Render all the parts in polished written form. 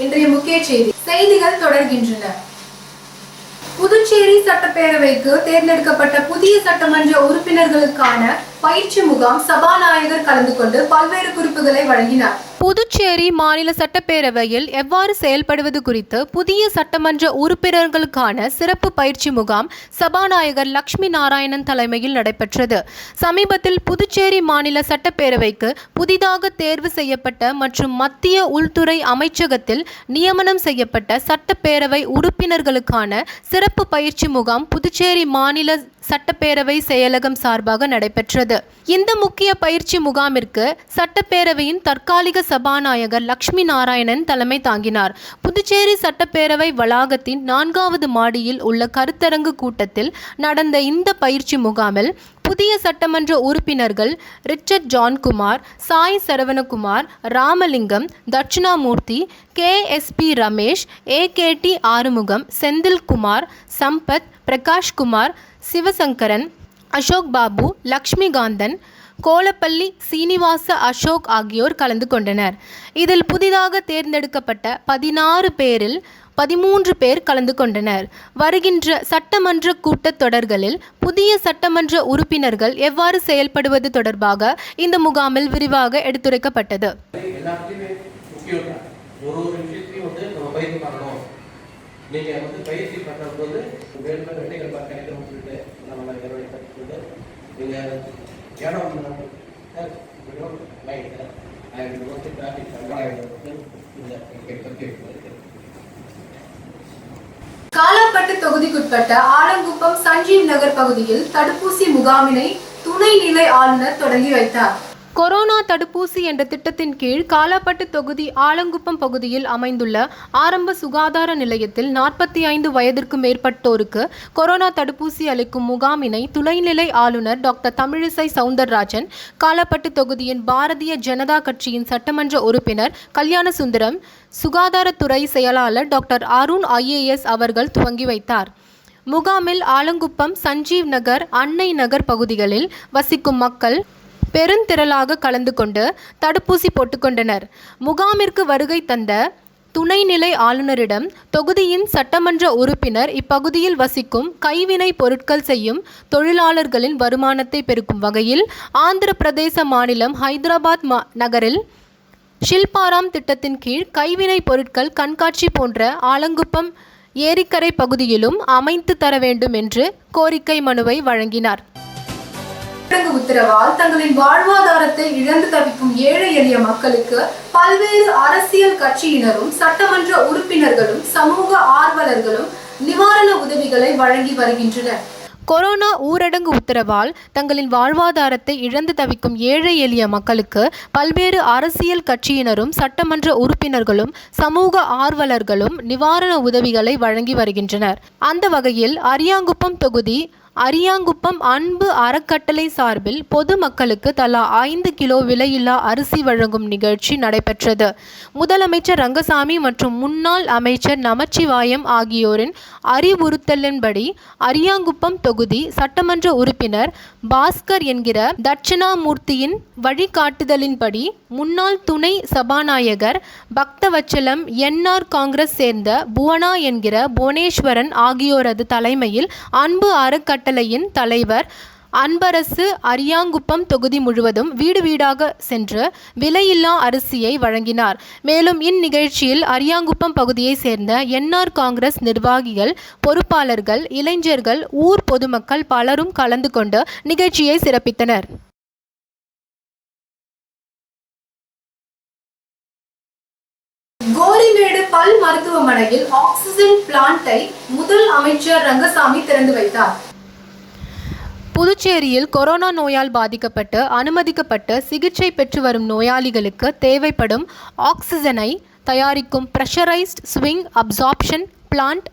இன்றைய முக்கிய செய்திகள் தொடர்கின்றன. புதுச்சேரி சட்டப்பேரவைக்கு தேர்ந்தெடுக்கப்பட்ட புதிய சட்டமன்ற உறுப்பினர்களுக்கான பயிற்சி முகாம் சபாநாயகர் கலந்து கொண்டு பல்வேறு குறிப்புகளை வழங்கினார். புதுச்சேரி மாநில சட்டப்பேரவையில் எவ்வாறு செயல்படுவது குறித்து புதிய சட்டமன்ற உறுப்பினர்களுக்கான சிறப்பு பயிற்சி முகாம் சபாநாயகர் லட்சுமி நாராயணன் தலைமையில் நடைபெற்றது. சமீபத்தில் புதுச்சேரி மாநில சட்டப்பேரவைக்கு புதிதாக தேர்வு செய்யப்பட்ட மற்றும் மத்திய உள்துறை அமைச்சகத்தில் நியமனம் செய்யப்பட்ட சட்டப்பேரவை உறுப்பினர்களுக்கான சிறப்பு பயிற்சி முகாம் புதுச்சேரி மாநில சட்டப்பேரவை செயலகம் சார்பாக நடைபெற்றது. இந்த முக்கிய பயிற்சி முகாமிற்கு சட்டப்பேரவையின் தற்காலிக சபாநாயகர் லட்சுமி நாராயணன் தலைமை தாங்கினார். புதுச்சேரி சட்டப்பேரவை வளாகத்தின் 4வது மாடியில் உள்ள கருத்தரங்கு கூட்டத்தில் நடந்த இந்த பயிற்சி முகாமில் புதிய சட்டமன்ற உறுப்பினர்கள் Richard Johnkumar, Sai Saravanakumar, Ramalingam, Dakshinamoorthy, KSP Ramesh, AKT Arumugam, Senthilkumar, Sampath, Prakashkumar, Sivasankaran, Ashok Babu, Lakshmikanthan, Kolappalli Srinivasa Ashok ஆகியோர் கலந்து கொண்டனர். இதில் புதிதாக தேர்ந்தெடுக்கப்பட்ட 16 பேரில் 13 பேர் கலந்து கொண்டனர். வருகின்ற சட்டமன்ற கூட்டத்தொடர்களில் புதிய சட்டமன்ற உறுப்பினர்கள் எவ்வாறு செயல்படுவது தொடர்பாக இந்த முகாமில் விரிவாக எடுத்துரைக்கப்பட்டது. காலாப்பட்டு தொகுதிக்குட்பட்ட ஆலங்குப்பம் சஞ்சீவ் நகர் பகுதியில் தடுப்பூசி முகாமினை துணைநிலை ஆளுநர் தொடங்கி வைத்தார். கொரோனா தடுப்பூசி என்ற திட்டத்தின் கீழ் காலாப்பட்டு தொகுதி ஆலங்குப்பம் பகுதியில் அமைந்துள்ள ஆரம்ப சுகாதார நிலையத்தில் 45 வயதிற்கு மேற்பட்டோருக்கு கொரோனா தடுப்பூசி அளிக்கும் முகாமினை துணைநிலை ஆளுநர் டாக்டர் தமிழிசை சவுந்தரராஜன், காலாப்பட்டு தொகுதியின் பாரதிய ஜனதா கட்சியின் சட்டமன்ற உறுப்பினர் கல்யாணசுந்தரம், சுகாதாரத்துறை செயலாளர் டாக்டர் அருண் IAS அவர்கள் துவங்கி வைத்தார். முகாமில் ஆலங்குப்பம், சஞ்சீவ் நகர், அன்னை நகர் பகுதிகளில் வசிக்கும் மக்கள் பெருந்திரளாக கலந்து கொண்டு தடுப்பூசி போட்டுக்கொண்டனர். முகாமிற்கு வருகை தந்த துணைநிலை ஆளுநரிடம் தொகுதியின் சட்டமன்ற உறுப்பினர் இப்பகுதியில் வசிக்கும் கைவினை பொருட்கள் செய்யும் தொழிலாளர்களின் வருமானத்தை பெருக்கும் வகையில் ஆந்திர பிரதேச மாநிலம் ஹைதராபாத் நகரில் ஷில்பாராம் திட்டத்தின் கீழ் கைவினை பொருட்கள் கண்காட்சி போன்ற ஆலங்குப்பம் ஏரிக்கரை பகுதியிலும் அமைத்து தர வேண்டும் என்று கோரிக்கை மனுவை வழங்கினார். உத்தரவால் தங்களின் வாழ்வாதாரத்தை இழந்து தவிக்கும் ஏழை எளிய மக்களுக்கு பல்வேறு அரசியல் கட்சியினரும் சட்டமன்ற உறுப்பினர்களும் சமூக ஆர்வலர்களும் நிவாரண உதவிகளை வழங்கி வருகின்றனர். கொரோனா ஊரடங்கு உத்தரவால் தங்களின் வாழ்வாதாரத்தை இழந்து தவிக்கும் ஏழை எளிய மக்களுக்கு பல்வேறு அரசியல் கட்சியினரும் சட்டமன்ற உறுப்பினர்களும் சமூக ஆர்வலர்களும் நிவாரண உதவிகளை வழங்கி வருகின்றனர். அந்த வகையில் அரியாங்குப்பம் தொகுதி அரியாங்குப்பம் அன்பு அறக்கட்டளை சார்பில் பொதுமக்களுக்கு தலா 5 கிலோ விலையில்லா அரிசி வழங்கும் நிகழ்ச்சி நடைபெற்றது. முதலமைச்சர் ரங்கசாமி மற்றும் முன்னாள் அமைச்சர் நமச்சிவாயம் ஆகியோரின் அறிவுறுத்தலின்படி அரியாங்குப்பம் தொகுதி சட்டமன்ற உறுப்பினர் பாஸ்கர் என்கிற தட்சிணாமூர்த்தியின் வழிகாட்டுதலின்படி முன்னாள் துணை சபாநாயகர் பக்தவச்சலம் NR காங்கிரஸ் சேர்ந்த புவனா என்கிற புவனேஸ்வரன் ஆகியோரது தலைமையில் அன்பு அறக்கட்டளையின் தலைவர் அன்பரசு அரியாங்குப்பம் தொகுதி முழுவதும் வீடு வீடாக சென்று விலையில்லா அரிசியை வழங்கினார். மேலும் இந்நிகழ்ச்சியில் அரியாங்குப்பம் பகுதியை சேர்ந்த NR காங்கிரஸ் நிர்வாகிகள், பொறுப்பாளர்கள், இளைஞர்கள், ஊர் பொதுமக்கள் பலரும் கலந்து கொண்டு நிகழ்ச்சியை சிறப்பித்தனர். கோரிமேடு பல் மருத்துவமனையில் ஆக்சிஜன் பிளான்ட்டை முதல் அமைச்சர் ரங்கசாமி திறந்து வைத்தார். புதுச்சேரியில் கொரோனா நோயால் பாதிக்கப்பட்டு அனுமதிக்கப்பட்டு சிகிச்சை பெற்று வரும் நோயாளிகளுக்கு தேவைப்படும் ஆக்சிஜனை தயாரிக்கும் பிரஷரைஸ்ட் ஸ்விங் அப்சார்ப்ஷன் பிளான்ட்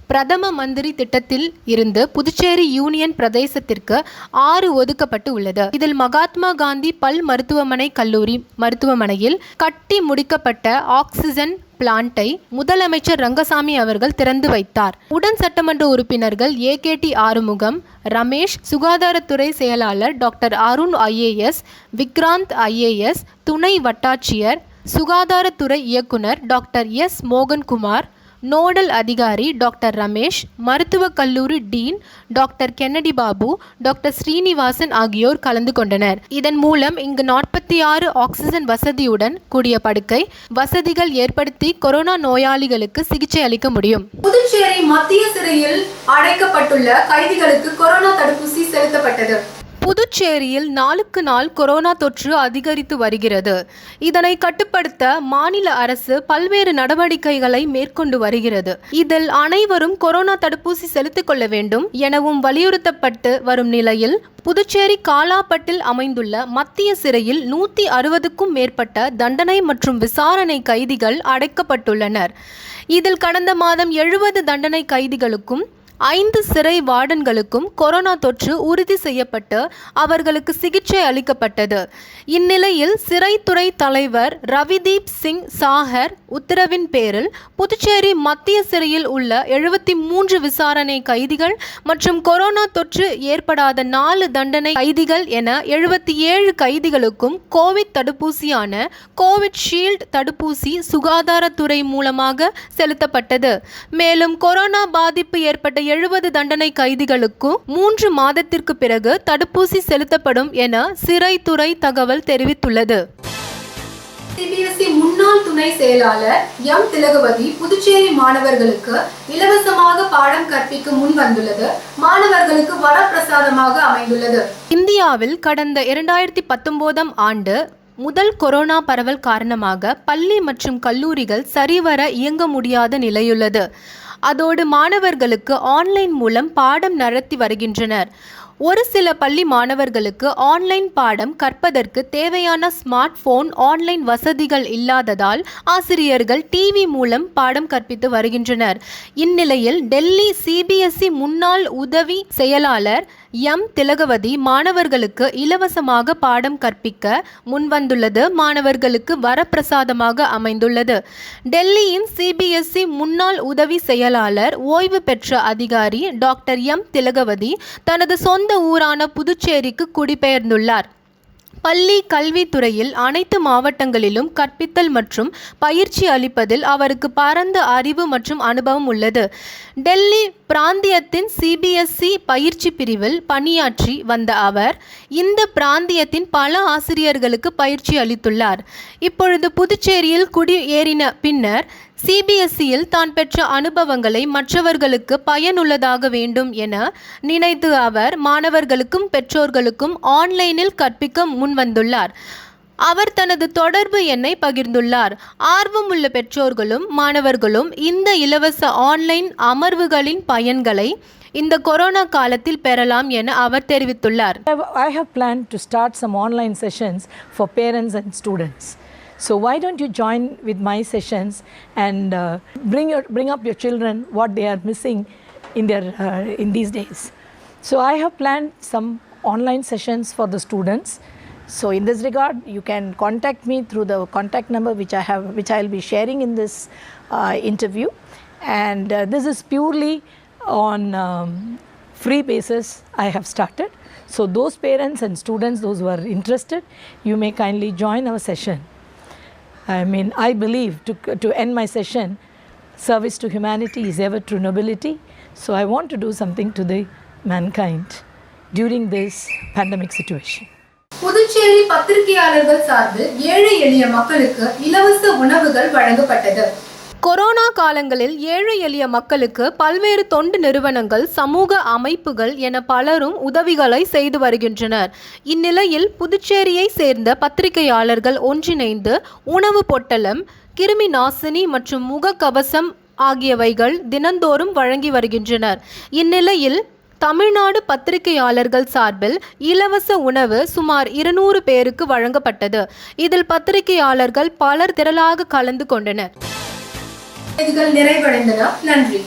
பிரதம மந்திரி திட்டத்தில் இருந்து புதுச்சேரி யூனியன் பிரதேசத்திற்கு 6 ஒதுக்கப்பட்டு உள்ளது. இதில் மகாத்மா காந்தி பல் மருத்துவமனை கல்லூரி மருத்துவமனையில் கட்டி முடிக்கப்பட்ட ஆக்சிஜன் பிளான்ட்டை முதலமைச்சர் ரங்கசாமி அவர்கள் திறந்து வைத்தார். உடன் சட்டமன்ற உறுப்பினர்கள் AKT ஆறுமுகம், ரமேஷ், சுகாதாரத்துறை செயலாளர் doctor Arun IAS, Vikranth IAS, துணை வட்டாட்சியர் சுகாதாரத்துறை இயக்குனர் டாக்டர் எஸ் மோகன்குமார், நோடல் அதிகாரி டாக்டர் ரமேஷ், மருத்துவக் கல்லூரி dean doctor Kennedy Babu, doctor Srinivasan ஆகியோர் கலந்து கொண்டனர். இதன் மூலம் இங்கு 46 ஆக்சிஜன் வசதியுடன் கூடிய படுக்கை வசதிகள் ஏற்படுத்தி கொரோனா நோயாளிகளுக்கு சிகிச்சை அளிக்க முடியும். புதுச்சேரி மத்திய சிறையில் அடைக்கப்பட்டுள்ள கைதிகளுக்கு கொரோனா தடுப்பூசி செலுத்தப்பட்டது. புதுச்சேரியில் நாளுக்கு நாள் கொரோனா தொற்று அதிகரித்து வருகிறது. இதனை கட்டுப்படுத்த மாநில அரசு பல்வேறு நடவடிக்கைகளை மேற்கொண்டு வருகிறது. இதில் அனைவரும் கொரோனா தடுப்பூசி செலுத்திக் கொள்ள வேண்டும் எனவும் வலியுறுத்தப்பட்டு வரும் நிலையில் புதுச்சேரி காலாப்பட்டில் அமைந்துள்ள மத்திய சிறையில் 160க்கும் மேற்பட்ட தண்டனை மற்றும் விசாரணை கைதிகள் அடைக்கப்பட்டுள்ளனர். இதில் கடந்த மாதம் 70 தண்டனை கைதிகளுக்கும் 5 சிறை வார்டன்களுக்கும் கொரோனா தொற்று உறுதி செய்யப்பட்டு அவர்களுக்கு சிகிச்சை அளிக்கப்பட்டது. இந்நிலையில் சிறைத்துறை தலைவர் ரவிதீப் சிங் சாஹர் உத்தரவின் பேரில் புதுச்சேரி மத்திய சிறையில் உள்ள 73 விசாரணை கைதிகள் மற்றும் கொரோனா தொற்று ஏற்படாத 4 தண்டனை கைதிகள் என 77 கைதிகளுக்கும் கோவிட் தடுப்பூசியான கோவிட்ஷீல்டு தடுப்பூசி சுகாதாரத்துறை மூலமாக செலுத்தப்பட்டது. மேலும் கொரோனா பாதிப்பு ஏற்பட்ட 70 தண்டனை கைதிகளுக்கும் 3 மாதத்திற்கு பிறகு தடுப்பூசி செலுத்தப்படும் என சிறைத்துறை தகவல் தெரிவித்துள்ளது. சிபிஎஸ்இ முன்னாள் துணை செயலாளர் எம் திலகவதி புதுச்சேரி மாணவர்களுக்கு இலவசமாக பாடம் கற்பிக்க முன் வந்துள்ளது மாணவர்களுக்கு வரப்பிரசாதமாக அமைந்துள்ளது. இந்தியாவில் கடந்த 2019ஆம் ஆண்டு முதல் கொரோனா பரவல் காரணமாக பள்ளி மற்றும் கல்லூரிகள் சரிவர இயங்க முடியாத நிலையுள்ளது. அதோடு மாணவர்களுக்கு ஆன்லைன் மூலம் பாடம் நடத்தி வருகின்றனர். ஒரு சில பள்ளி மாணவர்களுக்கு ஆன்லைன் பாடம் கற்பதற்கு தேவையான ஸ்மார்ட் போன் ஆன்லைன் வசதிகள் இல்லாததால் ஆசிரியர்கள் டிவி மூலம் பாடம் கற்பித்து வருகின்றனர். இந்நிலையில் டெல்லி சிபிஎஸ்இ முன்னாள் உதவி செயலாளர் எம் திலகவதி மாணவர்களுக்கு இலவசமாக பாடம் கற்பிக்க முன்வந்துள்ளது மாணவர்களுக்கு வரப்பிரசாதமாக அமைந்துள்ளது. டெல்லியின் சிபிஎஸ்இ முன்னாள் உதவி செயலாளர் ஓய்வு பெற்ற அதிகாரி டாக்டர் எம் திலகவதி தனது சொந்த ஊரான புதுச்சேரிக்கு குடிபெயர்ந்துள்ளார். பள்ளி கல்வித்துறையில் அனைத்து மாவட்டங்களிலும் கற்பித்தல் மற்றும் பயிற்சி அளிப்பதில் அவருக்கு பரந்த அறிவு மற்றும் அனுபவம் உள்ளது. டெல்லி பிராந்தியத்தின் சிபிஎஸ்இ பயிற்சி பிரிவில் பணியாற்றி வந்த அவர் இந்த பிராந்தியத்தின் பல ஆசிரியர்களுக்கு பயிற்சி அளித்துள்ளார். இப்பொழுது புதுச்சேரியில் குடியேறின பின்னர் சிபிஎஸ்இயில் தான் பெற்ற அனுபவங்களை மற்றவர்களுக்கு பயனுள்ளதாக வேண்டும் என நினைத்து அவர் மாணவர்களுக்கும் பெற்றோர்களுக்கும் ஆன்லைனில் கற்பிக்க முன்வந்துள்ளார். அவர் தனது தொடர்பு எண்ணை பகிர்ந்துள்ளார். ஆர்வமுள்ள பெற்றோர்களும் மாணவர்களும் இந்த இலவச ஆன்லைன் அமர்வுகளின் பயன்களை இந்த கொரோனா காலத்தில் பெறலாம் என அவர் தெரிவித்துள்ளார். I have planned to start some online sessions for parents and students. So why don't you join with my sessions and bring up your children what they are missing in these days. So I have planned some online sessions for the students. So in this regard, you can contact me through the contact number which I will be sharing in this interview. And this is purely on free basis I have started. So those parents and students, those who are interested, you may kindly join our session. I mean, I believe to end my session, service to humanity is ever true nobility. So I want to do something to the mankind during this pandemic situation. Puducherry பத்திரிகையாளர்கள் சார்பில் ஏழை எளிய மக்களுக்கு இலவச உணவுகள் வழங்கப்பட்டது. Corona காலங்களில் ஏழை எளிய மக்களுக்கு பல்வேறு தொண்டு நிறுவனங்கள், சமூக அமைப்புகள் என பலரும் உதவிகளை செய்து வருகின்றனர். இந்நிலையில் புதுச்சேரியை சேர்ந்த பத்திரிகையாளர்கள் ஒன்றிணைந்து உணவு பொட்டலம், கிருமி நாசினி மற்றும் முகக்கவசம் ஆகியவைகள் தினந்தோறும் வழங்கி வருகின்றனர். இந்நிலையில் தமிழ்நாடு பத்திரிகையாளர்கள் சார்பில் இலவச உணவு சுமார் 200 பேருக்கு வழங்கப்பட்டது. இதில் பத்திரிகையாளர்கள் பலர் திரளாக கலந்து கொண்டனர். செய்திகள் நிறைவடைந்தன. நன்றி.